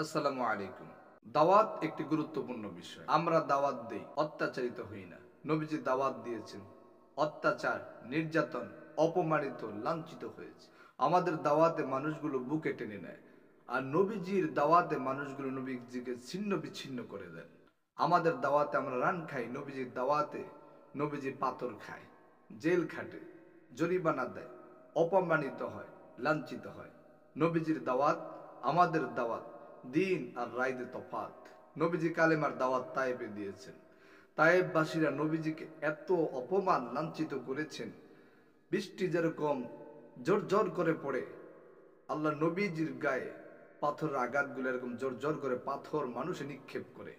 আসসালামু আলাইকুম। দাওয়াত একটি গুরুত্বপূর্ণ বিষয়। আমরা দাওয়াত দেই, অত্যাচারিত হই না। নবীজি দাওয়াত দিয়েছেন, অত্যাচার, নির্যাতন, অপমানিত, লাঞ্ছিত হয়েছে। আমাদের দাওয়াতে মানুষগুলো বুকে টেনে নেয়, আর নবীজির দাওয়াতে মানুষগুলো নবীজিকে ছিন্ন বিচ্ছিন্ন করে দেন। আমাদের দাওয়াতে আমরা রান খাই, নবীজির দাওয়াতে নবীজি পাথর খায়, জেল খাটে, জরিমানা দেয়, অপমানিত হয়, লাঞ্ছিত হয়। নবীজির দাওয়াত, আমাদের দাওয়াত, দিন আর রাইতে তফাত। নবীজি কালেমার দাওয়াত তায়েবে দিয়েছেন। তায়েববাসীরা নবীজিকে এত অপমান লাঞ্ছিত করেছেন, বৃষ্টি যেরকম জোর জোর করে পড়ে, আল্লাহ নবীজির গায়ে পাথরের আঘাতগুলো এরকম জোর জোর করে পাথর মানুষে নিক্ষেপ করে।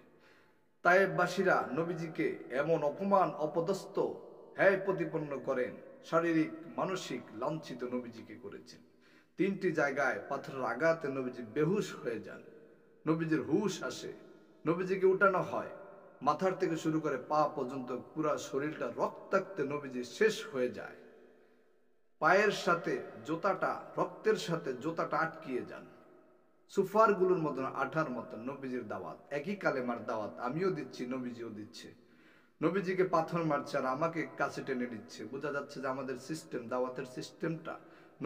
তায়েববাসীরা নবীজিকে এমন অপমান অপদস্থ প্রতিপন্ন করেন, শারীরিক মানসিক লাঞ্ছিত নবীজিকে করেছেন। 3টি জায়গায় পাথরের আঘাতে নবীজি বেহুশ হয়ে যান, নবীজির হুশ আসে, নবীজিকে উঠানো হয়, মাথার থেকে শুরু করে পা পর্যন্ত পুরা শরীরটা রক্তাক্তে নবীজি শেষ হয়ে যায়। পায়ের সাথে জোতাটা, রক্তের সাথে জোতাটা আটকিয়ে যান। সুফার গুলোর মতন, আঠার মতন। নবীজির দাওয়াত, একই কালেমার দাওয়াত আমিও দিচ্ছি, নবীজিও দিচ্ছে। নবীজিকে পাথর মারছে আর আমাকে কাছে টেনে নিচ্ছে। বোঝা যাচ্ছে যে আমাদের সিস্টেম, দাওয়াতের সিস্টেমটা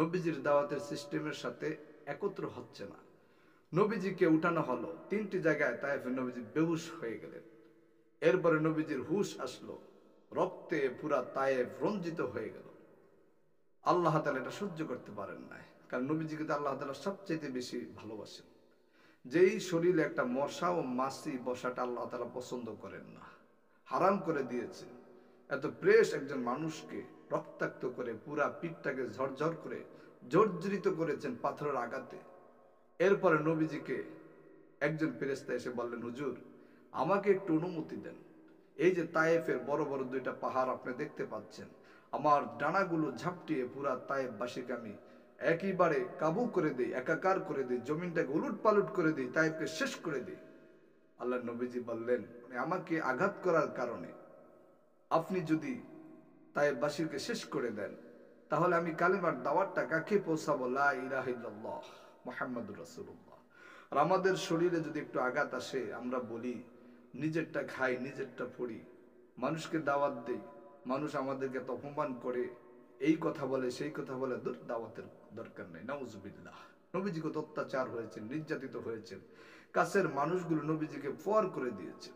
নবীজির দাওয়াতের সিস্টেমের সাথে একত্র হচ্ছে না। নবীজিকে উঠানো হলো 3টি জায়গায়, তায়েফে নবীজি বেহুশ হয়ে গেলেন। এরপরে নবীজির হুশ আসলো, রক্তে পুরা তায়েফ রঞ্জিত হয়ে গেল। আল্লাহ তাআলা এটা সহ্য করতে পারেন নাই, কারণ নবীজিকে তো আল্লাহ তাআলা সবচেয়ে বেশি ভালোবাসেন। যেই শরীরে একটা মশা ও মাছি বসাটা আল্লাহ তাআলা পছন্দ করেন না, হারাম করে দিয়েছে। এত প্রেস একজন মানুষকে রক্তাক্ত করে পুরা পিঠটাকে ঝরঝর করে জর্জরিত করেছেন পাথরের আঘাতে। এরপরে নবীজিকে একজন ফেরেশতা এসে বললেন, হুজুর আমাকে একটু অনুমতি দেন। এই যে তায়েফের বড় বড় 2টা পাহাড় আপনি দেখতে পাচ্ছেন, আমার ডানাগুলো ঝাপটিয়ে পুরা তায়েফবাসীকে আমি একেবারে কাবু করে দিই, একাকার করে দিই, জমিনটাকে উলুট পালুট করে দিই, তায়েফকে শেষ করে দিই। আল্লাহ নবীজি বললেন, আমাকে আঘাত করার কারণে আপনি যদি তায়েফবাসীকে শেষ করে দেন, তাহলে আমি কালেমার দাওয়াতটা কাকে পৌঁছাবো? লা ইলাহা ইল্লাল্লাহ মুহাম্মাদুর রাসূলুল্লাহ। আর আমাদের শরীরে যদি একটু আঘাত আসে, আমরা বলি নিজেরটা খাই, নিজেরটা পড়ি, মানুষকে দাওয়াত দেই, মানুষ আমাদেরকে এত অপমান করে, এই কথা বলে, সেই কথা বলে, দূর, দাওয়াতের দরকার নেই। নাউজুবিল্লাহ। নবীজি কত অত্যাচার হয়েছেন, নির্যাতিত হয়েছেন, কাছের মানুষগুলো নবীজিকে পর করে দিয়েছেন।